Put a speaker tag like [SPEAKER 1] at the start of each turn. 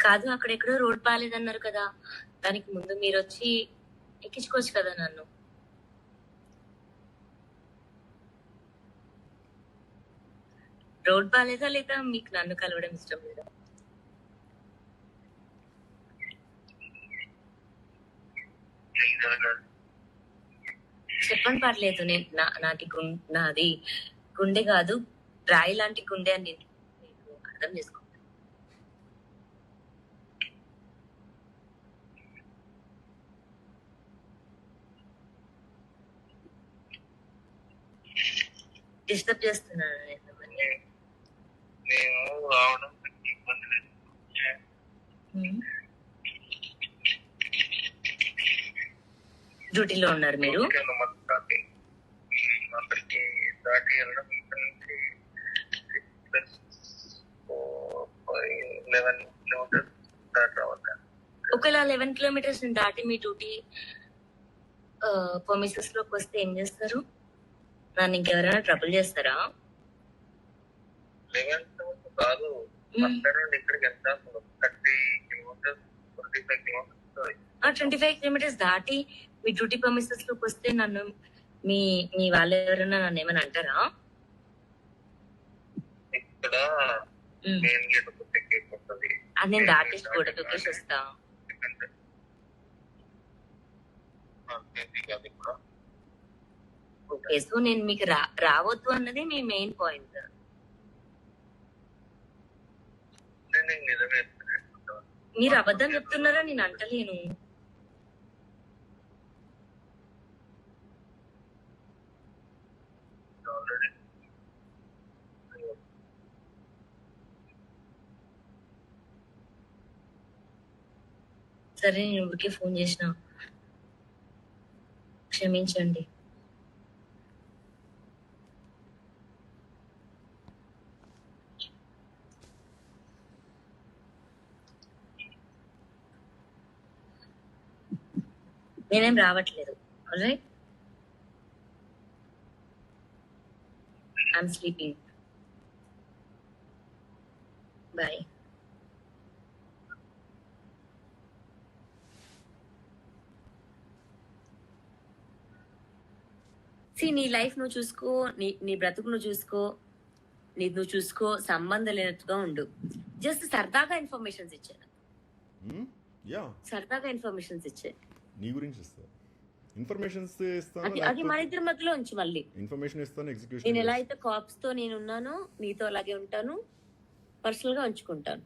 [SPEAKER 1] కాదు అక్కడెక్కడో రోడ్ బాగాలేదన్నారు కదా, దానికి ముందు మీరు వచ్చి ఎక్కించుకోవచ్చు కదా నన్ను. రోడ్ బాగాలేదా లేదా మీకు నన్ను కలవడం ఇష్టం లేదా? చెప్పండి పర్లేదు. నేను నాది గుండె కాదు, రాయి లాంటి గుండె అని నేను అర్థం చేసుకుంటాను. డిస్టర్బ్ చేస్తున్నాను డ్యూటీలో ఉన్నారు మీరు? ఒకవేళ 11 కిలోమీటర్స్ దాటి మీ డ్యూటీ పర్మిసెస్ లోకి వస్తే ఏం చేస్తారు? నన్ను ఇంకెవరైనా ట్రబుల్ చేస్తారా? 25 కిలోమీటర్స్ దాటి మీ డ్యూటీ పర్మిసెస్ లోకి వస్తే నన్ను మీ మీ వాళ్ళు ఎవరైనా నన్ను ఏమైనా అంటారా? అది నేను దాటేసి గోడ దూకేసి వస్తా. ఓకే, సో నేను మీకు రావద్దు అన్నది మీ మెయిన్ పాయింట్. మీరు అబద్ధం చెప్తున్నారా? నేను అంటలేను. సరే, నేను ఊరికే ఫోన్ చేసిన, క్షమించండి. నేనేం రావట్లేదు. Alright, I'm sleeping. బాయ్. నీ లైఫ్ నువ్వు చూసుకో, నీ బ్రతుకు నువ్వు చూసుకో, నువ్వు చూసుకో, సంబంధం లేనట్టుగా ఉండు. జస్ట్ సరదాగా ఇన్ఫర్మేషన్స్ ఇచ్చాను. సరదాగా ఇన్ఫర్మేషన్స్ ఇచ్చే
[SPEAKER 2] నీ గురించి ఇన్ఫర్మేషన్స్ ఇస్తాను.
[SPEAKER 1] అది మన ఇద్దరి మధ్యలో ఉంచి మళ్ళీ
[SPEAKER 2] ఇన్ఫర్మేషన్ ఇస్తాను, ఎగ్జిక్యూషన్.
[SPEAKER 1] నేను ఎలా అయితే కాప్స్ తో నేను ఉన్నానో నీతో అలాగే ఉంటాను, పర్సనల్ గా ఉంచుకుంటాను.